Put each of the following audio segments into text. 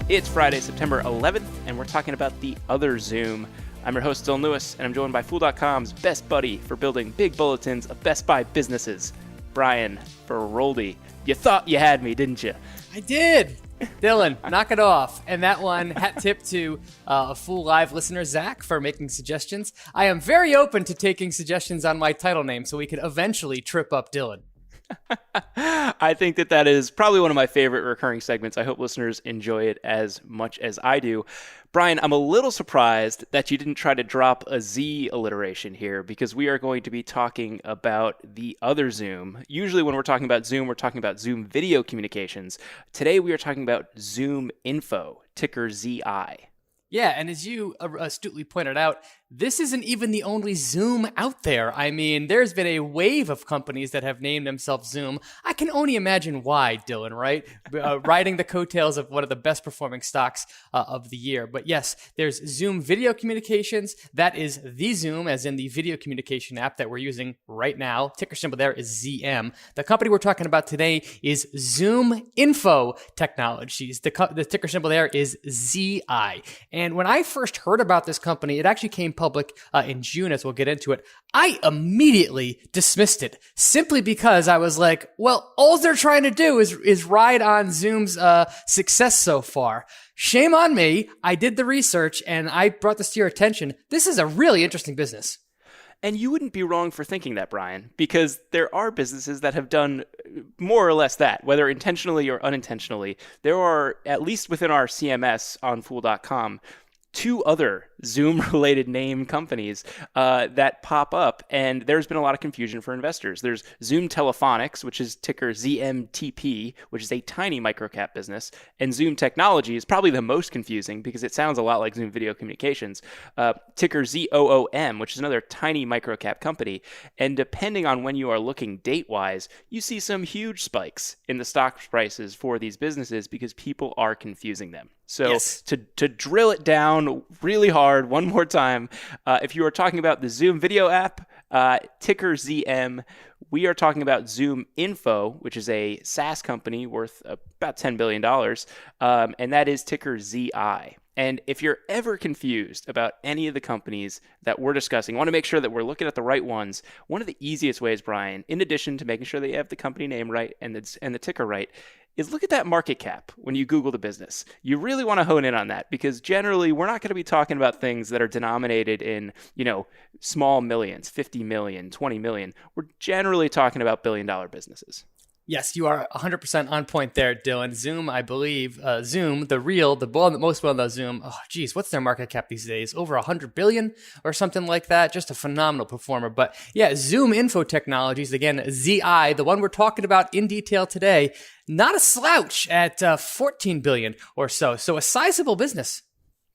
It's Friday, September 11th, and we're talking about the other Zoom. I'm your host, Dylan Lewis, and I'm joined by Fool.com's best buddy for building big bulletins of Best Buy businesses, Brian Feroldi. You thought you had me, didn't you? I did. Dylan, knock it off. And that one, hat tip to a Fool Live listener, Zach, for making suggestions. I am very open to taking suggestions on my title name so we could eventually trip up Dylan. I think that is probably one of my favorite recurring segments. I hope listeners enjoy it as much as I do. Brian, I'm a little surprised that you didn't try to drop a Z alliteration here, because we are going to be talking about the other Zoom. Usually when we're talking about Zoom, we're talking about Zoom video communications. Today we are talking about ZoomInfo, ticker ZI. Yeah, and as you astutely pointed out, this isn't even the only Zoom out there. I mean, there's been a wave of companies that have named themselves Zoom. I can only imagine why, Dylan, right? Riding the coattails of one of the best performing stocks of the year. But yes, there's Zoom Video Communications. That is the Zoom, as in the video communication app that we're using right now. Ticker symbol there is ZM. The company we're talking about today is ZoomInfo Technologies. The ticker symbol there is ZI. And when I first heard about this company, it actually came public in June, as we'll get into it. I immediately dismissed it simply because I was like, well, all they're trying to do is ride on Zoom's success so far. Shame on me. I did the research and I brought this to your attention. This is a really interesting business. And you wouldn't be wrong for thinking that, Brian, because there are businesses that have done more or less that, whether intentionally or unintentionally. There are, at least within our CMS on Fool.com, two other Zoom-related name companies that pop up, and there's been a lot of confusion for investors. There's Zoom Telephonics, which is ticker ZMTP, which is a tiny microcap business, and Zoom Technology is probably the most confusing because it sounds a lot like Zoom Video Communications, ticker ZOOM, which is another tiny microcap company, and depending on when you are looking date-wise, you see some huge spikes in the stock prices for these businesses because people are confusing them. So yes, to drill it down really hard one more time, if you are talking about the Zoom video app, ticker ZM, we are talking about ZoomInfo, which is a SaaS company worth about $10 billion, and that is ticker ZI. And if you're ever confused about any of the companies that we're discussing, want to make sure that we're looking at the right ones, one of the easiest ways, Brian, in addition to making sure that you have the company name right and the ticker right, is look at that market cap when you Google the business. You really want to hone in on that because generally we're not going to be talking about things that are denominated in, small millions, 50 million, 20 million. We're generally talking about billion-dollar businesses. Yes, you are 100% on point there, Dylan. Zoom, I believe, Zoom, the most well-known Zoom, what's their market cap these days? Over 100 billion or something like that. Just a phenomenal performer. But yeah, ZoomInfo Technologies, again, ZI, the one we're talking about in detail today, not a slouch at 14 billion or so. So a sizable business.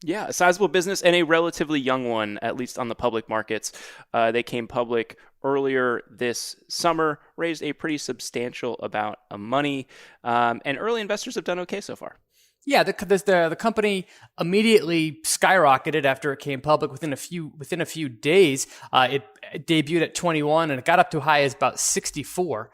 Yeah, a sizable business and a relatively young one, at least on the public markets. They came public earlier this summer, raised a pretty substantial amount of money, and early investors have done okay so far. Yeah, the company immediately skyrocketed after it came public. Within a few days, it debuted at 21 and it got up to high as about 64.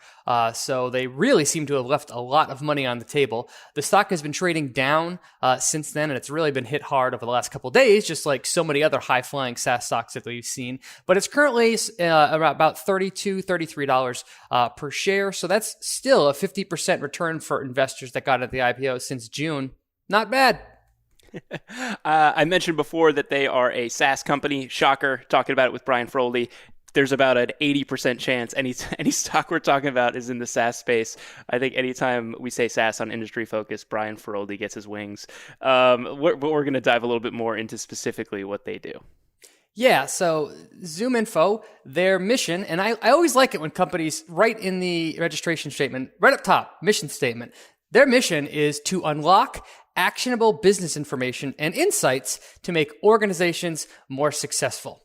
So they really seem to have left a lot of money on the table. The stock has been trading down since then, and it's really been hit hard over the last couple of days, just like so many other high-flying SaaS stocks that we've seen. But it's currently about $32, $33 per share. So that's still a 50% return for investors that got at the IPO since June. Not bad. I mentioned before that they are a SaaS company. Shocker, talking about it with Brian Feroldi. There's about an 80% chance any stock we're talking about is in the SaaS space. I think anytime we say SaaS on Industry Focus, Brian Feroldi gets his wings. We're going to dive a little bit more into specifically what they do. Yeah, so ZoomInfo, their mission, and I always like it when companies write in the registration statement, right up top, mission statement, their mission is to unlock actionable business information and insights to make organizations more successful.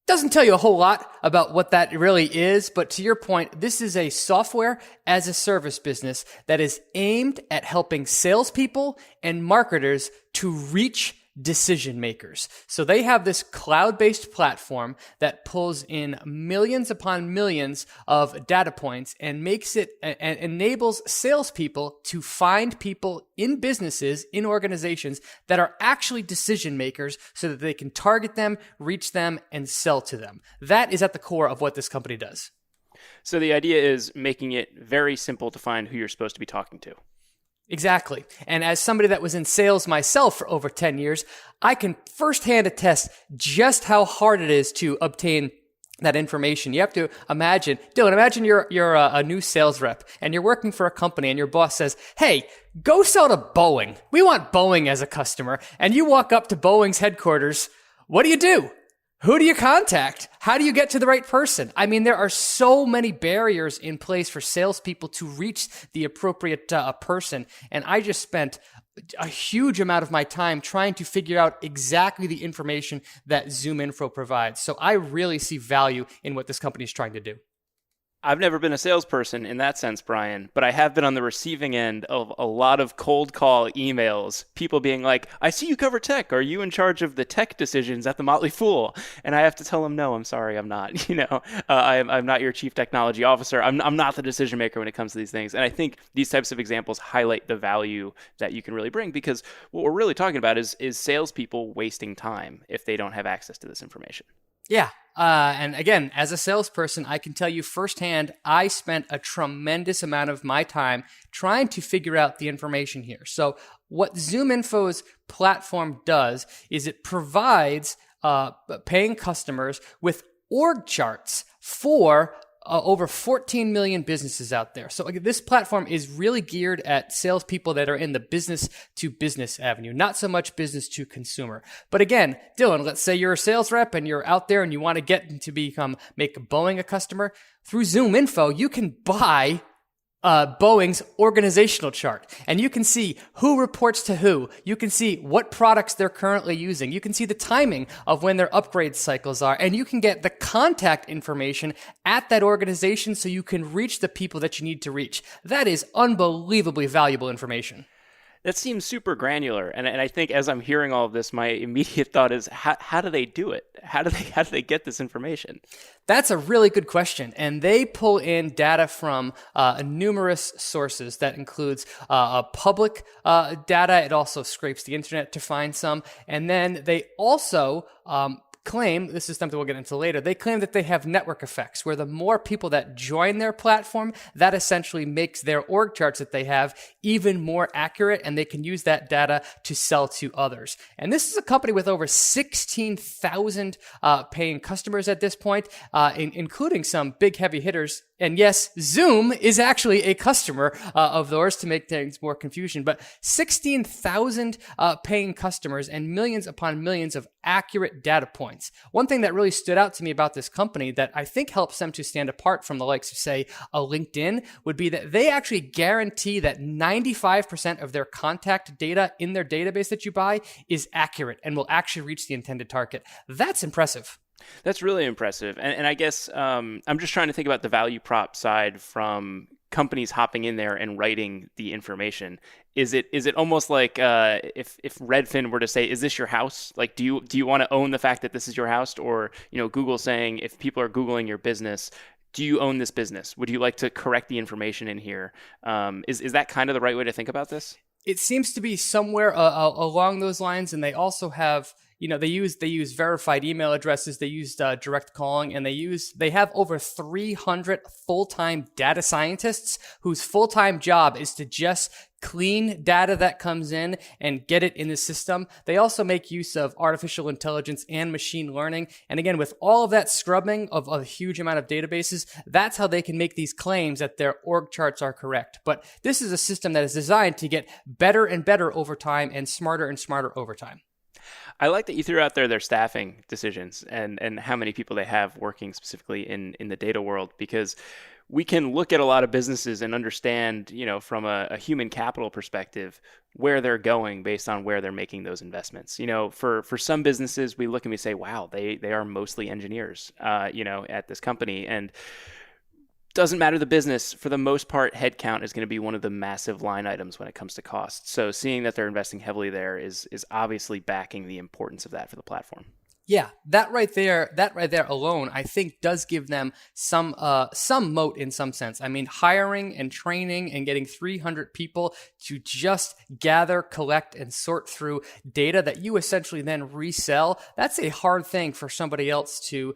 Doesn't tell you a whole lot about what that really is, but to your point, this is a software as a service business that is aimed at helping salespeople and marketers to reach decision makers. So they have this cloud-based platform that pulls in millions upon millions of data points and makes it and enables salespeople to find people in businesses, in organizations that are actually decision makers so that they can target them, reach them, and sell to them. That is at the core of what this company does. So the idea is making it very simple to find who you're supposed to be talking to. Exactly. And as somebody that was in sales myself for over 10 years, I can firsthand attest just how hard it is to obtain that information. You have to imagine, Dylan, imagine you're a new sales rep and you're working for a company and your boss says, hey, go sell to Boeing. We want Boeing as a customer. And you walk up to Boeing's headquarters. What do? Who do you contact? How do you get to the right person? I mean, there are so many barriers in place for salespeople to reach the appropriate person. And I just spent a huge amount of my time trying to figure out exactly the information that ZoomInfo provides. So I really see value in what this company is trying to do. I've never been a salesperson in that sense, Brian, but I have been on the receiving end of a lot of cold call emails, people being like, I see you cover tech. Are you in charge of the tech decisions at the Motley Fool? And I have to tell them, no, I'm sorry, I'm not. I'm not your chief technology officer. I'm not the decision maker when it comes to these things. And I think these types of examples highlight the value that you can really bring, because what we're really talking about is salespeople wasting time if they don't have access to this information. Yeah. And again, as a salesperson, I can tell you firsthand, I spent a tremendous amount of my time trying to figure out the information here. So what ZoomInfo's platform does is it provides paying customers with org charts for over 14 million businesses out there. So this platform is really geared at salespeople that are in the business to business avenue, not so much business to consumer. But again, Dylan, let's say you're a sales rep and you're out there and you want to get to make Boeing a customer. Through ZoomInfo, you can buy Boeing's organizational chart, and you can see who reports to who. You can see what products they're currently using. You can see the timing of when their upgrade cycles are, and you can get the contact information at that organization so you can reach the people that you need to reach. That is unbelievably valuable information. That seems super granular, and I think as I'm hearing all of this, my immediate thought is, how do they do it? How do they get this information? That's a really good question, and they pull in data from numerous sources. That includes public data. It also scrapes the internet to find some, and then they also claim, this is something we'll get into later, they claim that they have network effects, where the more people that join their platform, that essentially makes their org charts that they have even more accurate, and they can use that data to sell to others. And this is a company with over 16,000 paying customers at this point, including some big heavy hitters. And yes, Zoom is actually a customer of theirs, to make things more confusion, but 16,000 paying customers and millions upon millions of accurate data points. One thing that really stood out to me about this company that I think helps them to stand apart from the likes of, say, a LinkedIn would be that they actually guarantee that 95% of their contact data in their database that you buy is accurate and will actually reach the intended target. That's impressive. That's really impressive. And I guess I'm just trying to think about the value prop side from companies hopping in there and writing the information. Is it almost like if Redfin were to say, is this your house? Like, do you want to own the fact that this is your house? Or, Google saying, if people are Googling your business, do you own this business? Would you like to correct the information in here? Is that kind of the right way to think about this? It seems to be somewhere along those lines, and they also have, they use verified email addresses, they use direct calling, and they have over 300 full-time data scientists whose full-time job is to just clean data that comes in and get it in the system. They also make use of artificial intelligence and machine learning. And again, with all of that scrubbing of a huge amount of databases, that's how they can make these claims that their org charts are correct. But this is a system that is designed to get better and better over time and smarter over time. I like that you threw out there their staffing decisions and how many people they have working specifically in the data world, because we can look at a lot of businesses and understand, from a human capital perspective, where they're going based on where they're making those investments. For some businesses, we look and we say, wow, they are mostly engineers, at this company. And Doesn't matter the business. For the most part, headcount is going to be one of the massive line items when it comes to cost. So seeing that they're investing heavily there is obviously backing the importance of that for the platform. Yeah, that right there alone, I think does give them some moat in some sense. I mean, hiring and training and getting 300 people to just gather, collect, and sort through data that you essentially then resell, that's a hard thing for somebody else to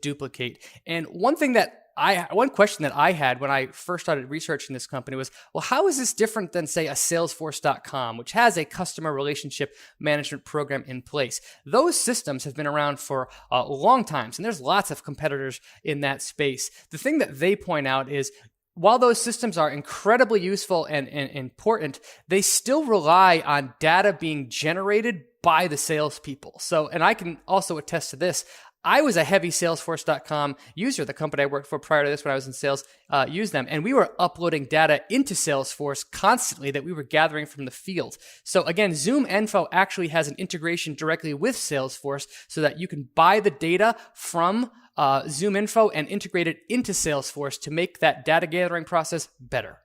duplicate. And one question that I had when I first started researching this company was, well, how is this different than, say, a Salesforce.com, which has a customer relationship management program in place? Those systems have been around for a long time, and there's lots of competitors in that space. The thing that they point out is, while those systems are incredibly useful and important, they still rely on data being generated by the salespeople. So, and I can also attest to this. I was a heavy Salesforce.com user. The company I worked for prior to this when I was in sales used them. And we were uploading data into Salesforce constantly that we were gathering from the field. So again, ZoomInfo actually has an integration directly with Salesforce so that you can buy the data from ZoomInfo and integrate it into Salesforce to make that data gathering process better.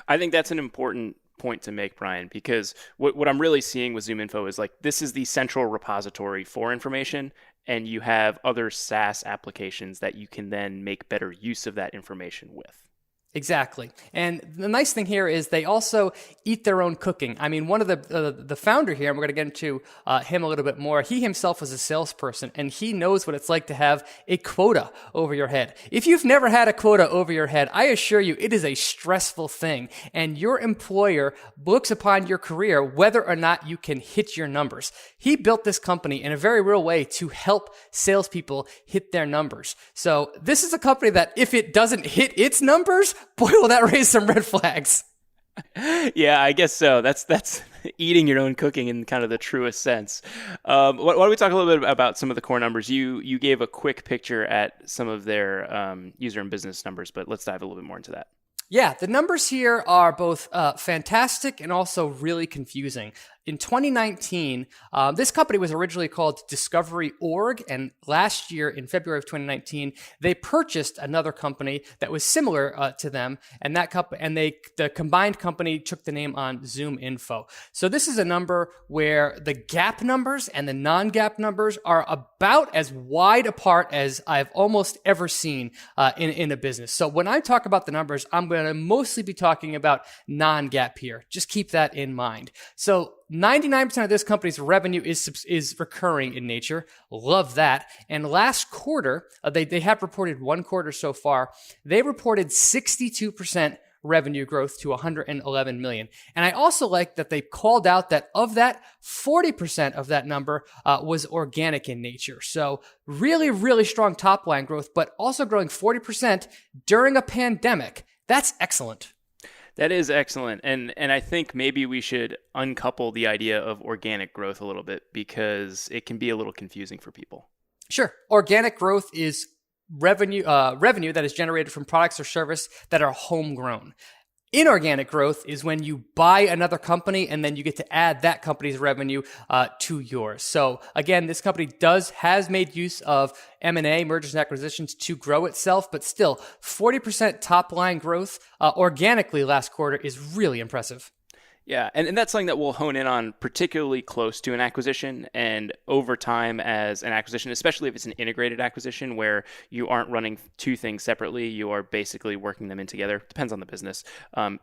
I think that's an important point to make, Brian, because what I'm really seeing with ZoomInfo is like, this is the central repository for information, and you have other SaaS applications that you can then make better use of that information with. Exactly. And the nice thing here is they also eat their own cooking. I mean, one of the founder here, and we're going to get into him a little bit more, he himself was a salesperson, and he knows what it's like to have a quota over your head. If you've never had a quota over your head, I assure you it is a stressful thing, and your employer looks upon your career whether or not you can hit your numbers. He built this company in a very real way to help salespeople hit their numbers. So this is a company that if it doesn't hit its numbers, boy, will that raise some red flags. Yeah, I guess so. That's eating your own cooking in kind of the truest sense. Why don't we talk a little bit about some of the core numbers? You gave a quick picture at some of their user and business numbers, but let's dive a little bit more into that. Yeah, the numbers here are both fantastic and also really confusing. In 2019, this company was originally called Discovery Org, and last year, in February of 2019, they purchased another company that was similar to them, and the combined company took the name on ZoomInfo. So this is a number where the GAAP numbers and the non-GAAP numbers are about as wide apart as I've almost ever seen in a business. So when I talk about the numbers, I'm going to mostly be talking about non-GAAP here. Just keep that in mind. So 99% of this company's revenue is recurring in nature. Love that. And last quarter, they have reported one quarter so far. They reported 62% revenue growth to 111 million. And I also like that they called out that of that, 40% of that number was organic in nature. So really, really strong top line growth, but also growing 40% during a pandemic. That's excellent. That is excellent. And I think maybe we should uncouple the idea of organic growth a little bit because it can be a little confusing for people. Sure. Organic growth is revenue that is generated from products or service that are homegrown. Inorganic growth is when you buy another company and then you get to add that company's revenue to yours. So again, this company has made use of M&A, mergers and acquisitions, to grow itself, but still 40% top line growth organically last quarter is really impressive. Yeah, and that's something that we'll hone in on particularly close to an acquisition and over time as an acquisition, especially if it's an integrated acquisition where you aren't running two things separately, you are basically working them in together. Depends on the business.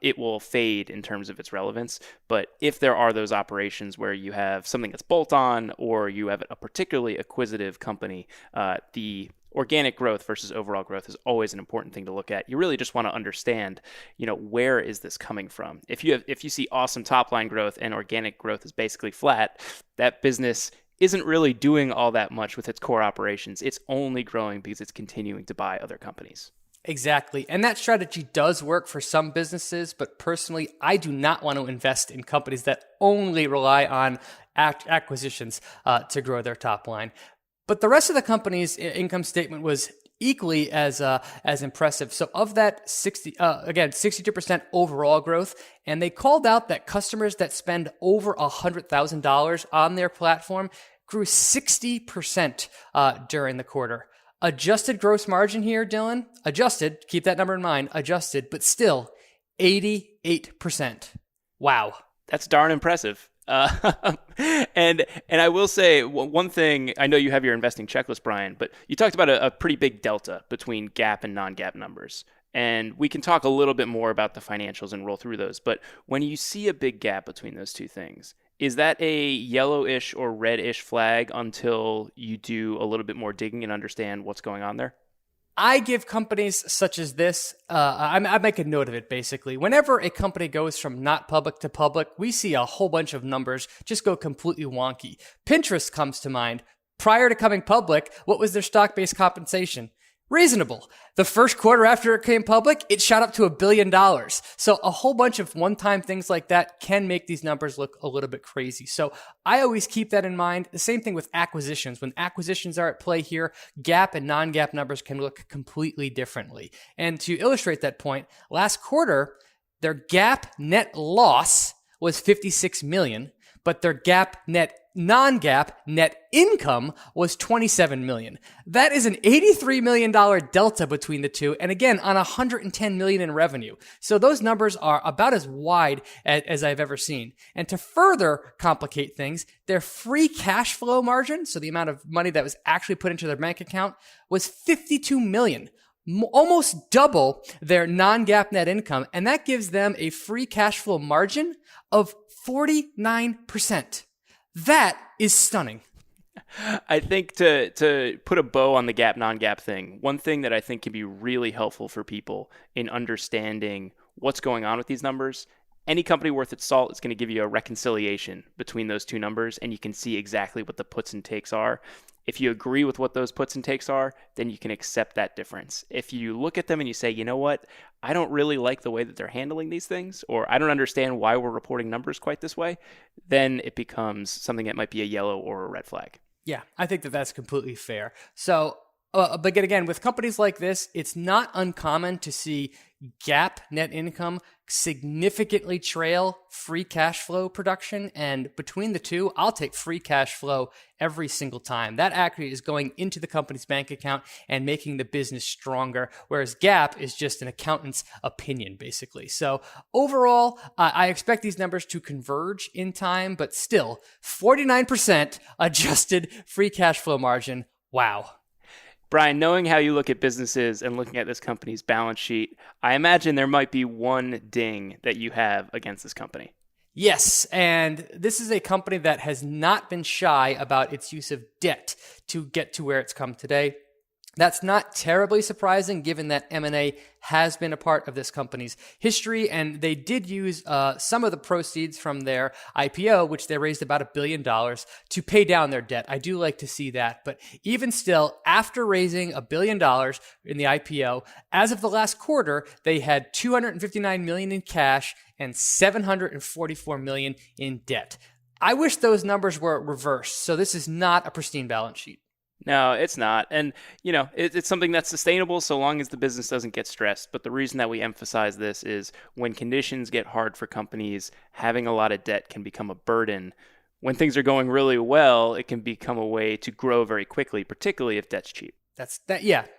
It will fade in terms of its relevance. But if there are those operations where you have something that's bolt-on or you have a particularly acquisitive company, the organic growth versus overall growth is always an important thing to look at. You really just want to understand, where is this coming from? If you see awesome top line growth and organic growth is basically flat, that business isn't really doing all that much with its core operations. It's only growing because it's continuing to buy other companies. Exactly. And that strategy does work for some businesses, but personally, I do not want to invest in companies that only rely on acquisitions to grow their top line. But the rest of the company's income statement was equally as impressive. So of that 62% overall growth, and they called out that customers that spend over $100,000 on their platform grew 60% during the quarter. Adjusted gross margin here, Dylan. Adjusted, keep that number in mind, adjusted, but still 88%. Wow. That's darn impressive. And I will say one thing. I know you have your investing checklist, Brian, but you talked about a pretty big delta between GAAP and non-GAAP numbers. And we can talk a little bit more about the financials and roll through those. But when you see a big gap between those two things, is that a yellowish or reddish flag until you do a little bit more digging and understand what's going on there? I give companies such as this, I make a note of it basically. Whenever a company goes from not public to public, we see a whole bunch of numbers just go completely wonky. Pinterest comes to mind. Prior to coming public, what was their stock-based compensation? Reasonable. The first quarter after it came public, it shot up to $1 billion. So a whole bunch of one-time things like that can make these numbers look a little bit crazy. So I always keep that in mind. The same thing with acquisitions. When acquisitions are at play here, GAAP and non-GAAP numbers can look completely differently. And to illustrate that point, last quarter, their GAAP net loss was $56 million, but their non-GAAP net income was $27 million. That is an $83 million delta between the two, and again, on $110 million in revenue. So those numbers are about as wide as I've ever seen. And to further complicate things, their free cash flow margin, so the amount of money that was actually put into their bank account, was $52 million. Almost double their non-GAAP net income, and that gives them a free cash flow margin of 49%. That is stunning. I think to put a bow on the GAAP, non-GAAP thing, one thing that I think can be really helpful for people in understanding what's going on with these numbers, any company worth its salt is going to give you a reconciliation between those two numbers, and you can see exactly what the puts and takes are. If you agree with what those puts and takes are, then you can accept that difference. If you look at them and you say, you know what, I don't really like the way that they're handling these things, or I don't understand why we're reporting numbers quite this way, then it becomes something that might be a yellow or a red flag. Yeah, I think that that's completely fair. So, but again, with companies like this, it's not uncommon to see GAAP net income significantly trail free cash flow production. And between the two, I'll take free cash flow every single time. That actually is going into the company's bank account and making the business stronger, whereas GAAP is just an accountant's opinion, basically. So overall, I expect these numbers to converge in time, but still, 49% adjusted free cash flow margin. Wow. Brian, knowing how you look at businesses and looking at this company's balance sheet, I imagine there might be one ding that you have against this company. Yes, and this is a company that has not been shy about its use of debt to get to where it's come today. That's not terribly surprising given that M&A has been a part of this company's history, and they did use some of the proceeds from their IPO, which they raised about $1 billion, to pay down their debt. I do like to see that, but even still, after raising $1 billion in the IPO, as of the last quarter, they had $259 million in cash and $744 million in debt. I wish those numbers were reversed, so this is not a pristine balance sheet. No, it's not. And, you know, it's something that's sustainable so long as the business doesn't get stressed. But the reason that we emphasize this is when conditions get hard for companies, having a lot of debt can become a burden. When things are going really well, it can become a way to grow very quickly, particularly if debt's cheap. That's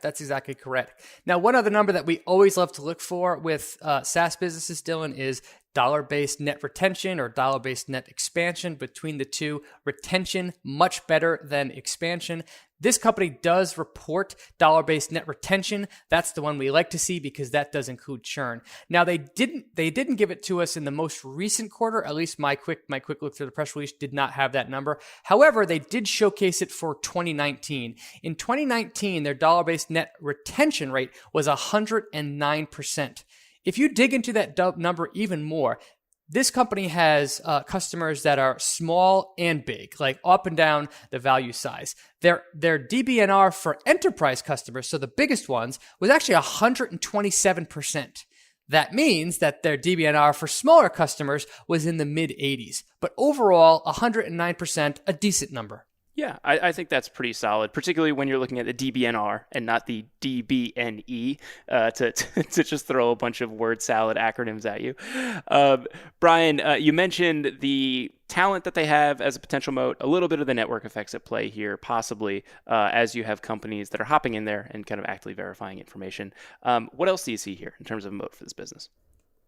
exactly correct. Now, one other number that we always love to look for with SaaS businesses, Dylan, is dollar-based net retention or dollar-based net expansion. Between the two, retention much better than expansion. This company does report dollar-based net retention. That's the one we like to see because that does include churn. Now they didn't give it to us in the most recent quarter. At least my quick look through the press release did not have that number. However, they did showcase it for 2019. In 2019, their dollar-based net retention rate was 109%. If you dig into that number even more, this company has customers that are small and big, like up and down the value size. Their DBNR for enterprise customers, so the biggest ones, was actually 127%. That means that their DBNR for smaller customers was in the mid-80s. But overall, 109%, a decent number. Yeah, I think that's pretty solid, particularly when you're looking at the DBNR and not the DBNE, to just throw a bunch of word salad acronyms at you. Brian, you mentioned the talent that they have as a potential moat, a little bit of the network effects at play here, possibly, as you have companies that are hopping in there and kind of actively verifying information. What else do you see here in terms of a moat for this business?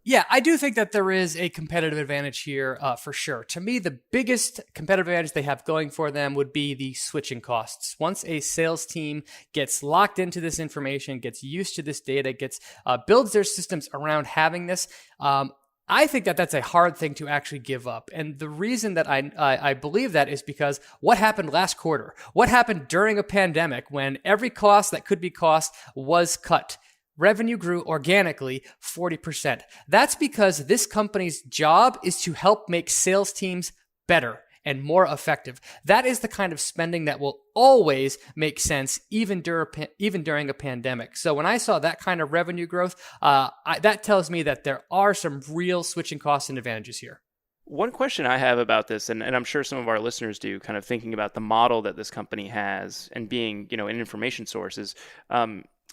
Yeah, I do think that there is a competitive advantage here for sure. To me, the biggest competitive advantage they have going for them would be the switching costs. Once a sales team gets locked into this information, gets used to this data, gets builds their systems around having this, I think that that's a hard thing to actually give up. And the reason that I believe that is because what happened last quarter? What happened during a pandemic when every cost that could be cost was cut? Revenue grew organically 40%. That's because this company's job is to help make sales teams better and more effective. That is the kind of spending that will always make sense, even during a pandemic. So when I saw that kind of revenue growth, that tells me that there are some real switching costs and advantages here. One question I have about this, and I'm sure some of our listeners do, kind of thinking about the model that this company has and being, an information source is,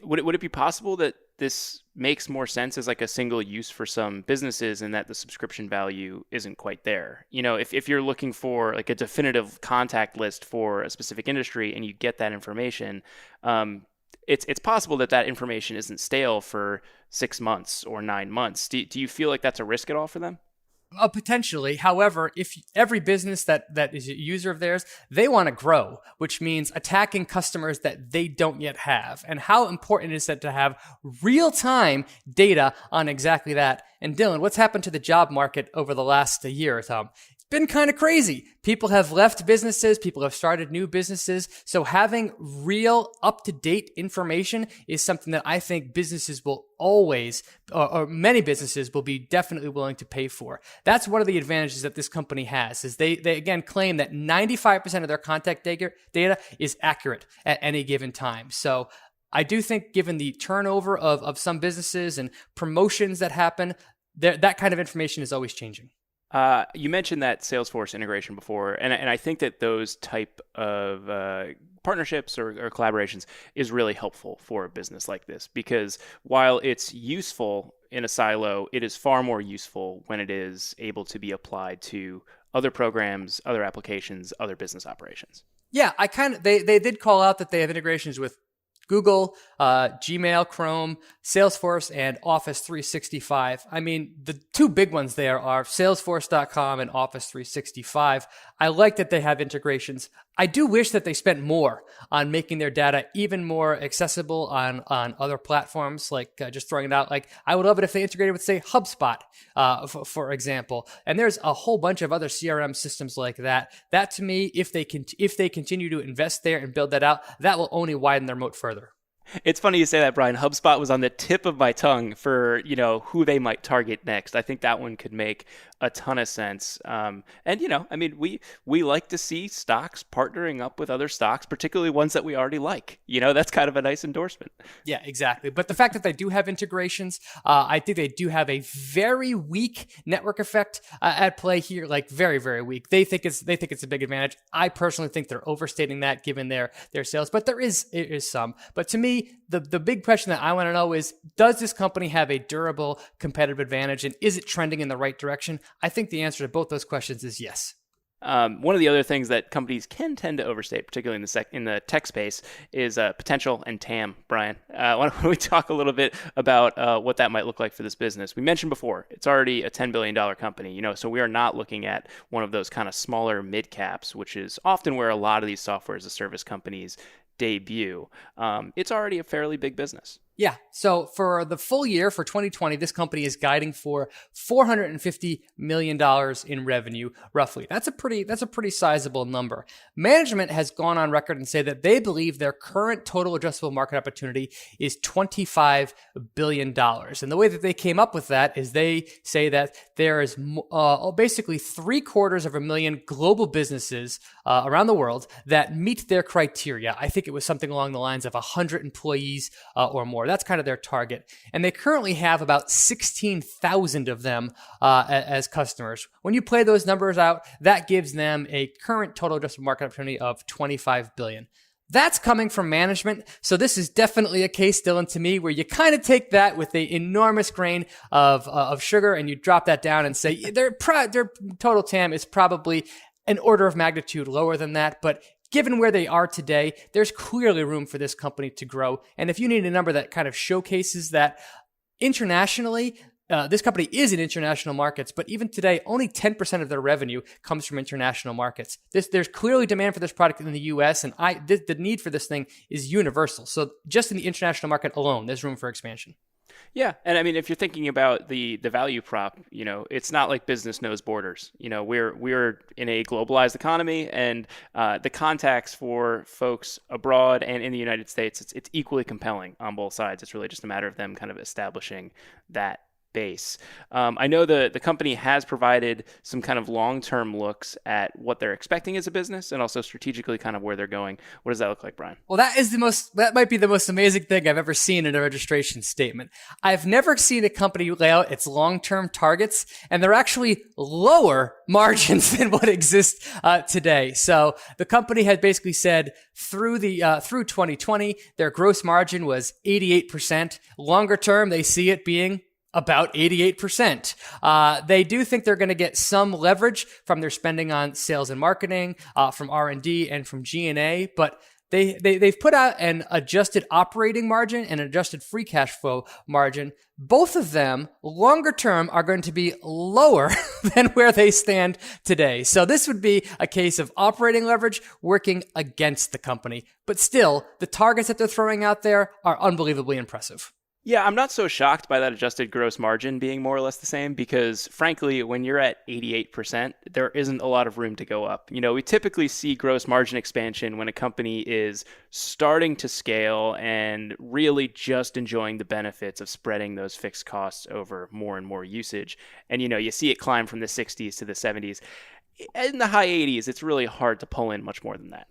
would it be possible that this makes more sense as like a single use for some businesses and that the subscription value isn't quite there? If you're looking for like a definitive contact list for a specific industry and you get that information, it's possible that information isn't stale for 6 months or 9 months. Do you feel like that's a risk at all for them? Potentially. However, if every business that is a user of theirs, they want to grow, which means attacking customers that they don't yet have. And how important is that to have real-time data on exactly that? And Dylan, what's happened to the job market over the last year, Tom? Been kind of crazy. People have left businesses. People have started new businesses. So having real up-to-date information is something that I think businesses will always, or many businesses will be definitely willing to pay for. That's one of the advantages that this company has, is they again claim that 95% of their contact data is accurate at any given time. So I do think given the turnover of some businesses and promotions that happen, that kind of information is always changing. You mentioned that Salesforce integration before, and I think that those type of partnerships or collaborations is really helpful for a business like this, because while it's useful in a silo, it is far more useful when it is able to be applied to other programs, other applications, other business operations. Yeah, they did call out that they have integrations with Google, Gmail, Chrome, Salesforce, and Office 365. I mean, the two big ones there are Salesforce.com and Office 365. I like that they have integrations. I do wish that they spent more on making their data even more accessible on other platforms, like just throwing it out. Like, I would love it if they integrated with, say, HubSpot, for example. And there's a whole bunch of other CRM systems like that. That, to me, if they continue to invest there and build that out, that will only widen their moat further. It's funny you say that, Brian. HubSpot was on the tip of my tongue for, who they might target next. I think that one could make a ton of sense. And, I mean, we like to see stocks partnering up with other stocks, particularly ones that we already like. That's kind of a nice endorsement. Yeah, exactly. But the fact that they do have integrations, I think they do have a very weak network effect at play here, like very, very weak. They think it's a big advantage. I personally think they're overstating that given their sales, but there is some. But to me, the big question that I want to know is, does this company have a durable competitive advantage, and is it trending in the right direction? I think the answer to both those questions is yes. One of the other things that companies can tend to overstate, particularly in the tech space, is potential and TAM. Brian, why don't we talk a little bit about what that might look like for this business? We mentioned before, it's already a $10 billion company, so we are not looking at one of those kind of smaller mid caps, which is often where a lot of these software as a service companies debut. It's already a fairly big business. Yeah. So for the full year for 2020, this company is guiding for $450 million in revenue, roughly. That's a pretty sizable number. Management has gone on record and say that they believe their current total addressable market opportunity is $25 billion. And the way that they came up with that is they say that there is basically 750,000 global businesses around the world that meet their criteria. I think it was something along the lines of 100 employees or more. That's kind of their target. And they currently have about 16,000 of them as customers. When you play those numbers out, that gives them a current total addressable market opportunity of $25 billion. That's coming from management. So this is definitely a case, Dylan, to me, where you kind of take that with an enormous grain of sugar and you drop that down and say their total TAM is probably an order of magnitude lower than that. But given where they are today, there's clearly room for this company to grow. And if you need a number that kind of showcases that internationally, this company is in international markets, but even today, only 10% of their revenue comes from international markets. There's clearly demand for this product in the US, and the need for this thing is universal. So just in the international market alone, there's room for expansion. Yeah, and I mean, if you're thinking about the value prop, it's not like business knows borders. We're in a globalized economy, and the contacts for folks abroad and in the United States, it's equally compelling on both sides. It's really just a matter of them kind of establishing that base. I know the company has provided some kind of long-term looks at what they're expecting as a business and also strategically kind of where they're going. What does that look like, Brian? Well, that might be the most amazing thing I've ever seen in a registration statement. I've never seen a company lay out its long-term targets, and they're actually lower margins than what exists today. So the company had basically said through 2020, their gross margin was 88%. Longer term, they see it being about 88%. They do think they're going to get some leverage from their spending on sales and marketing, from R&D, and from G&A, but they've put out an adjusted operating margin and an adjusted free cash flow margin. Both of them, longer term, are going to be lower than where they stand today. So this would be a case of operating leverage working against the company. But still, the targets that they're throwing out there are unbelievably impressive. Yeah, I'm not so shocked by that adjusted gross margin being more or less the same because, frankly, when you're at 88%, there isn't a lot of room to go up. We typically see gross margin expansion when a company is starting to scale and really just enjoying the benefits of spreading those fixed costs over more and more usage. And, you see it climb from the 60s to the 70s. In the high 80s, it's really hard to pull in much more than that.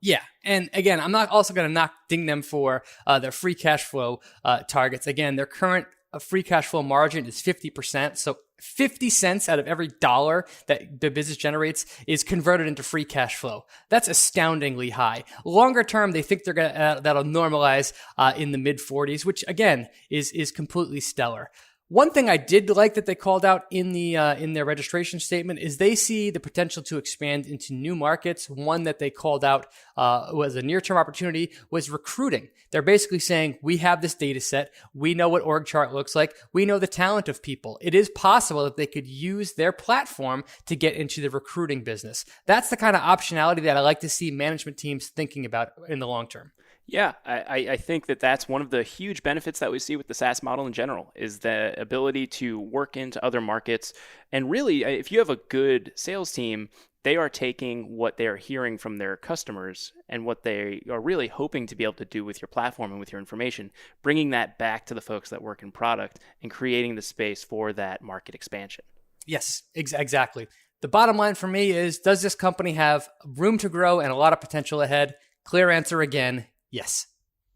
Yeah. And again, I'm not also going to ding them for their free cash flow targets. Again, their current free cash flow margin is 50%. So 50 cents out of every dollar that the business generates is converted into free cash flow. That's astoundingly high. Longer term, they think that'll normalize in the mid 40s, which again is completely stellar. One thing I did like that they called out in their registration statement is they see the potential to expand into new markets. One that they called out was a near-term opportunity was recruiting. They're basically saying, we have this data set. We know what org chart looks like. We know the talent of people. It is possible that they could use their platform to get into the recruiting business. That's the kind of optionality that I like to see management teams thinking about in the long term. Yeah, I think that's one of the huge benefits that we see with the SaaS model in general is the ability to work into other markets. And really, if you have a good sales team, they are taking what they're hearing from their customers and what they are really hoping to be able to do with your platform and with your information, bringing that back to the folks that work in product and creating the space for that market expansion. Yes, exactly. The bottom line for me is, does this company have room to grow and a lot of potential ahead? Clear answer again. Yes.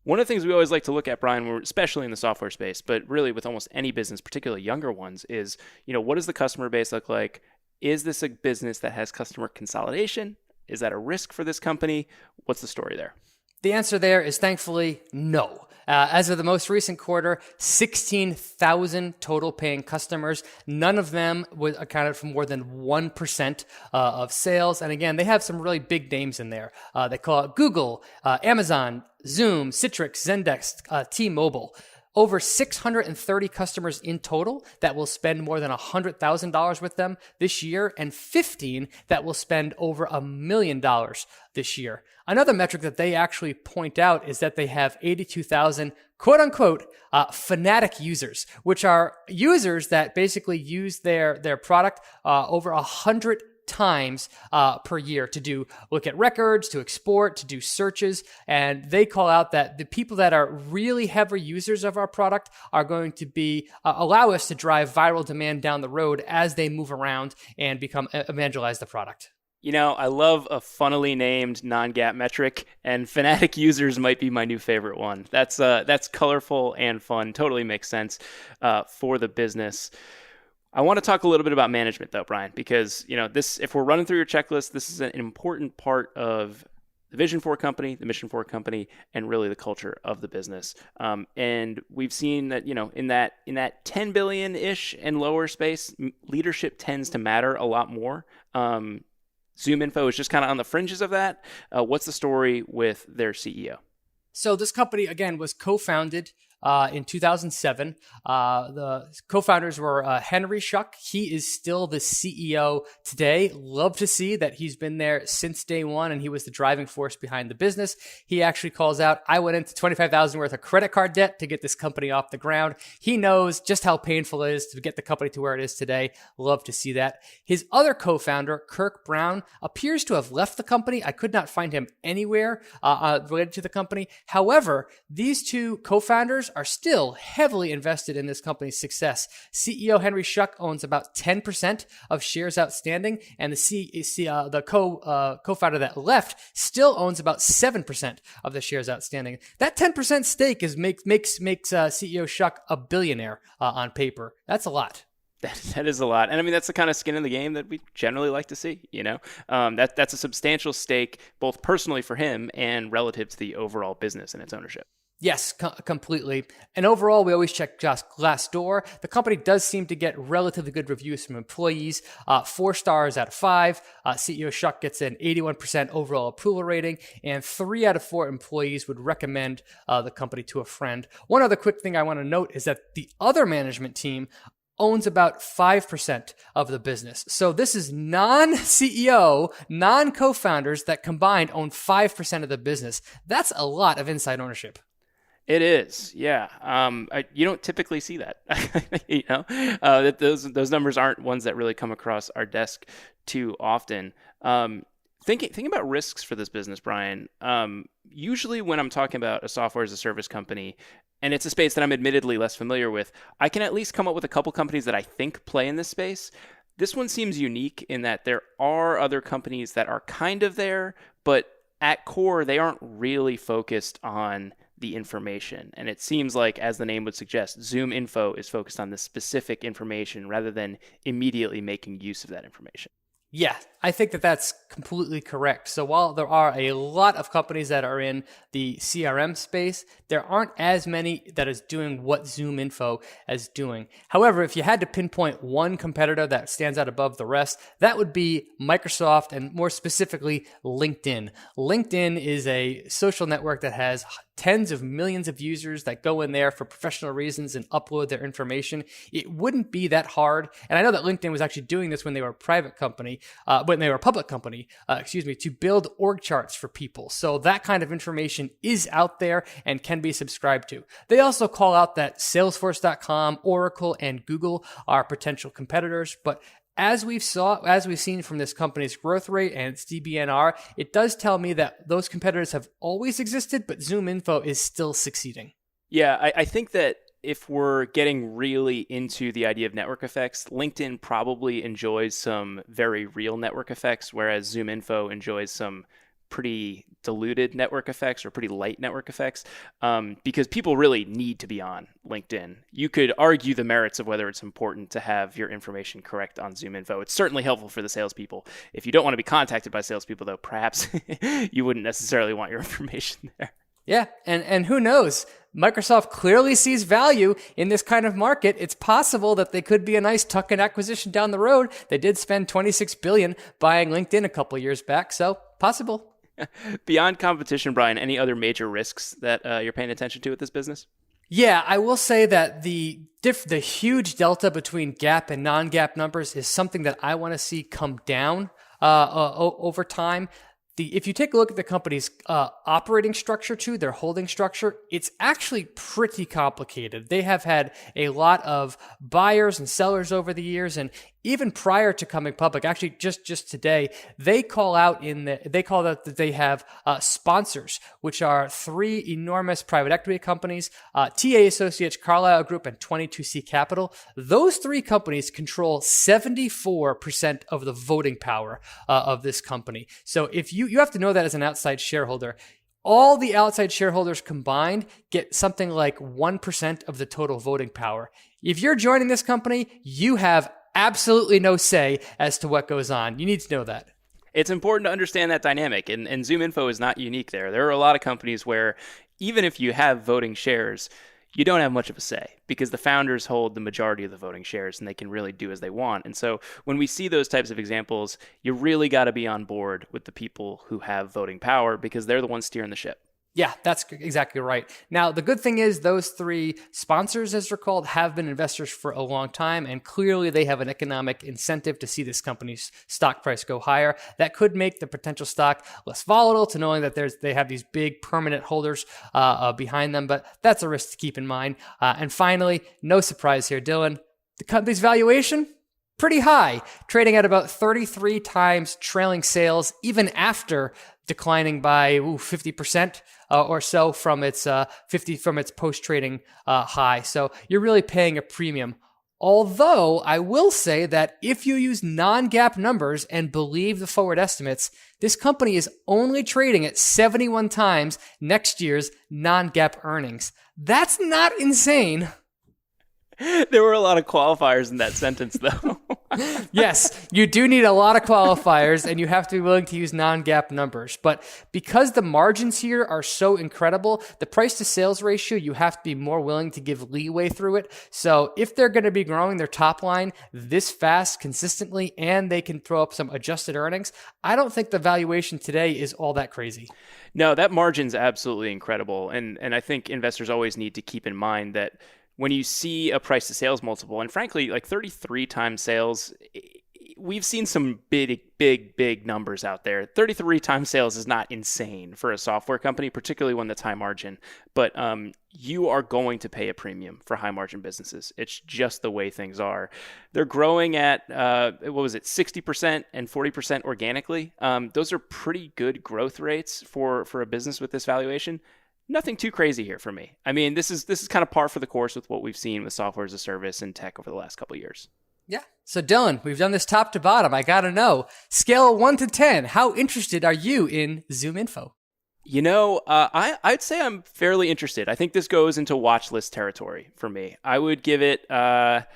One of the things we always like to look at, Brian, especially in the software space, but really with almost any business, particularly younger ones, is, what does the customer base look like? Is this a business that has customer consolidation? Is that a risk for this company? What's the story there? The answer there is thankfully no. As of the most recent quarter, 16,000 total paying customers. None of them accounted for more than 1% of sales. And again, they have some really big names in there. They call it Google, Amazon, Zoom, Citrix, Zendesk, T-Mobile. Over 630 customers in total that will spend more than $100,000 with them this year, and 15 that will spend over $1 million this year. Another metric that they actually point out is that they have 82,000 quote unquote fanatic users, which are users that basically use their product over 100 times per year to look at records, to export, to do searches. And they call out that the people that are really heavy users of our product are going to be allow us to drive viral demand down the road as they move around and evangelize the product. I love a funnily named non-GAAP metric, and fanatic users might be my new favorite one. That's colorful and fun. Totally makes sense for the business. I want to talk a little bit about management, though, Brian, because this. If we're running through your checklist, this is an important part of the vision for a company, the mission for a company, and really the culture of the business. And we've seen that, in that 10 billion ish and lower space, leadership tends to matter a lot more. ZoomInfo is just kind of on the fringes of that. What's the story with their CEO? So this company, again, was co-founded in 2007. The co-founders were Henry Schuck. He is still the CEO today. Love to see that he's been there since day one, and he was the driving force behind the business. He actually calls out, I went into $25,000 worth of credit card debt to get this company off the ground. He knows just how painful it is to get the company to where it is today. Love to see that. His other co-founder, Kirk Brown, appears to have left the company. I could not find him anywhere related to the company. However, these two co-founders are still heavily invested in this company's success. CEO Henry Schuck owns about 10% of shares outstanding, and the co-founder that left still owns about 7% of the shares outstanding. That 10% stake makes CEO Schuck a billionaire on paper. That's a lot. That is a lot. And I mean, that's the kind of skin in the game that we generally like to see, that's a substantial stake, both personally for him and relative to the overall business and its ownership. Yes, completely. And overall, we always check Glassdoor. The company does seem to get relatively good reviews from employees, 4 stars out of 5. CEO Schuck gets an 81% overall approval rating, and 3 out of 4 employees would recommend the company to a friend. One other quick thing I want to note is that the other management team owns about 5% of the business. So this is non-CEO, non-co-founders that combined own 5% of the business. That's a lot of inside ownership. It is, yeah. You don't typically see that. That those numbers aren't ones that really come across our desk too often. Thinking about risks for this business, Brian. Usually, when I'm talking about a software as a service company, and it's a space that I'm admittedly less familiar with, I can at least come up with a couple companies that I think play in this space. This one seems unique in that there are other companies that are kind of there, but at core, they aren't really focused on the information. And it seems like, as the name would suggest, ZoomInfo is focused on the specific information rather than immediately making use of that information. Yeah, I think that's completely correct. So while there are a lot of companies that are in the CRM space, there aren't as many that is doing what ZoomInfo is doing. However, if you had to pinpoint one competitor that stands out above the rest, that would be Microsoft, and more specifically, LinkedIn. LinkedIn is a social network that has tens of millions of users that go in there for professional reasons and upload their information. It wouldn't be that hard. And I know that LinkedIn was actually doing this when they were a public company, to build org charts for people. So that kind of information is out there and can be subscribed to. They also call out that Salesforce.com, Oracle, and Google are potential competitors, but as we've seen from this company's growth rate and its DBNR, it does tell me that those competitors have always existed, but ZoomInfo is still succeeding. Yeah, I think that if we're getting really into the idea of network effects, LinkedIn probably enjoys some very real network effects, whereas ZoomInfo enjoys some pretty diluted network effects or pretty light network effects, because people really need to be on LinkedIn. You could argue the merits of whether it's important to have your information correct on ZoomInfo. It's certainly helpful for the salespeople. If you don't want to be contacted by salespeople, though, perhaps you wouldn't necessarily want your information there. Yeah, and who knows? Microsoft clearly sees value in this kind of market. It's possible that they could be a nice tuck-in acquisition down the road. They did spend $26 billion buying LinkedIn a couple years back, so possible. Beyond competition, Brian, any other major risks that you're paying attention to with this business? Yeah, I will say that the huge delta between GAAP and non-GAAP numbers is something that I want to see come down over time. If you take a look at the company's operating structure too, their holding structure, it's actually pretty complicated. They have had a lot of buyers and sellers over the years, and even prior to coming public, actually just today, they call out that they have sponsors, which are 3 enormous private equity companies, TA Associates, Carlyle Group, and 22C Capital. Those 3 companies control 74% of the voting power of this company. So if you have to know that as an outside shareholder, all the outside shareholders combined get something like 1% of the total voting power. If you're joining this company, you have absolutely no say as to what goes on. You need to know that. It's important to understand that dynamic, and ZoomInfo is not unique there. There are a lot of companies where even if you have voting shares, you don't have much of a say because the founders hold the majority of the voting shares and they can really do as they want. And so when we see those types of examples, you really got to be on board with the people who have voting power because they're the ones steering the ship. Yeah, that's exactly right. Now, the good thing is those 3 sponsors, as they're called, have been investors for a long time, and clearly they have an economic incentive to see this company's stock price go higher. That could make the potential stock less volatile to knowing that they have these big permanent holders behind them, but that's a risk to keep in mind. And finally, no surprise here, Dylan, the company's valuation, pretty high, trading at about 33 times trailing sales, even after declining by 50% or so from its post-trading high. So you're really paying a premium. Although I will say that if you use non-GAAP numbers and believe the forward estimates, this company is only trading at 71 times next year's non-GAAP earnings. That's not insane. There were a lot of qualifiers in that sentence, though. Yes, you do need a lot of qualifiers, and you have to be willing to use non-GAAP numbers. But because the margins here are so incredible, the price-to-sales ratio, you have to be more willing to give leeway through it. So if they're going to be growing their top line this fast, consistently, and they can throw up some adjusted earnings, I don't think the valuation today is all that crazy. No, that margin's absolutely incredible. And I think investors always need to keep in mind that when you see a price to sales multiple, and frankly, like 33 times sales, we've seen some big numbers out there. 33 times sales is not insane for a software company, particularly one that's high margin. But you are going to pay a premium for high margin businesses. It's just the way things are. They're growing at, 60% and 40% organically. Those are pretty good growth rates for a business with this valuation. Nothing too crazy here for me. I mean, this is kind of par for the course with what we've seen with software as a service and tech over the last couple of years. Yeah. So Dylan, we've done this top to bottom. I got to know, scale of 1 to 10, how interested are you in ZoomInfo? You know, I'd say I'm fairly interested. I think this goes into watch list territory for me. I would give it, let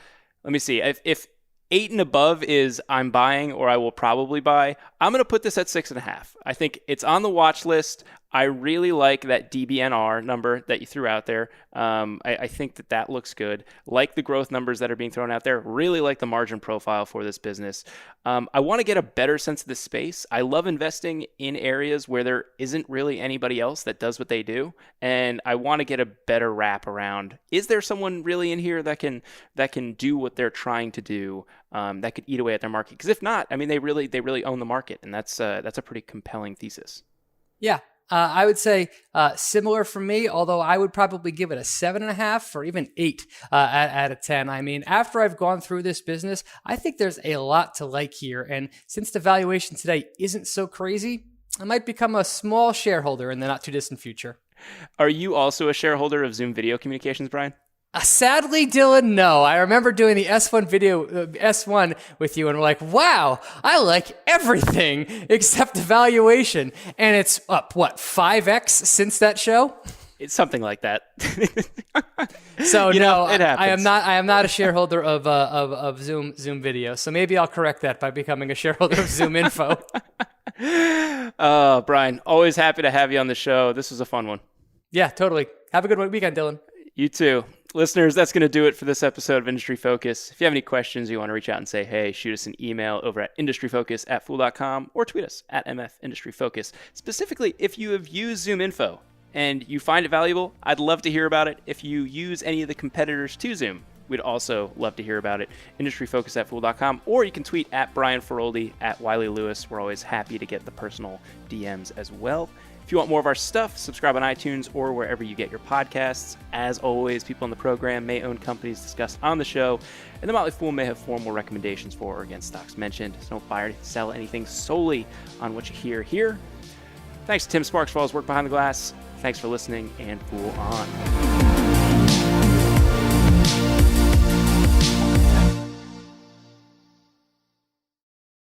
me see, if 8 and above is I'm buying or I will probably buy, I'm going to put this at 6.5. I think it's on the watch list. I really like that DBNR number that you threw out there. I think that looks good. Like the growth numbers that are being thrown out there. Really like the margin profile for this business. I want to get a better sense of the space. I love investing in areas where there isn't really anybody else that does what they do. And I want to get a better wrap around, is there someone really in here that can do what they're trying to do, that could eat away at their market? Because if not, I mean, they really own the market. And that's a pretty compelling thesis. Yeah. I would say similar for me, although I would probably give it a 7.5 or even 8 out of 10. I mean, after I've gone through this business, I think there's a lot to like here. And since the valuation today isn't so crazy, I might become a small shareholder in the not too distant future. Are you also a shareholder of Zoom Video Communications, Brian? Sadly, Dylan, no. I remember doing the S1 with you, and we're like, wow, I like everything except the valuation. And it's up, 5x since that show? It's something like that. So it happens. I am not a shareholder of Zoom Video. So maybe I'll correct that by becoming a shareholder of ZoomInfo. Brian, always happy to have you on the show. This was a fun one. Yeah, totally. Have a good weekend, Dylan. You too. Listeners, that's going to do it for this episode of Industry Focus. If you have any questions, you want to reach out and say, hey, shoot us an email over at industryfocus@fool.com or tweet us at MFIndustryFocus. Specifically, if you have used ZoomInfo and you find it valuable, I'd love to hear about it. If you use any of the competitors to Zoom, we'd also love to hear about it. Industryfocus@fool.com, or you can tweet at Brian Feroldi, at Wiley Lewis. We're always happy to get the personal DMs as well. If you want more of our stuff, subscribe on iTunes or wherever you get your podcasts. As always, people on the program may own companies discussed on the show, and the Motley Fool may have formal recommendations for or against stocks mentioned. So don't buy or sell anything solely on what you hear here. Thanks to Tim Sparks for all his work behind the glass. Thanks for listening, and Fool on.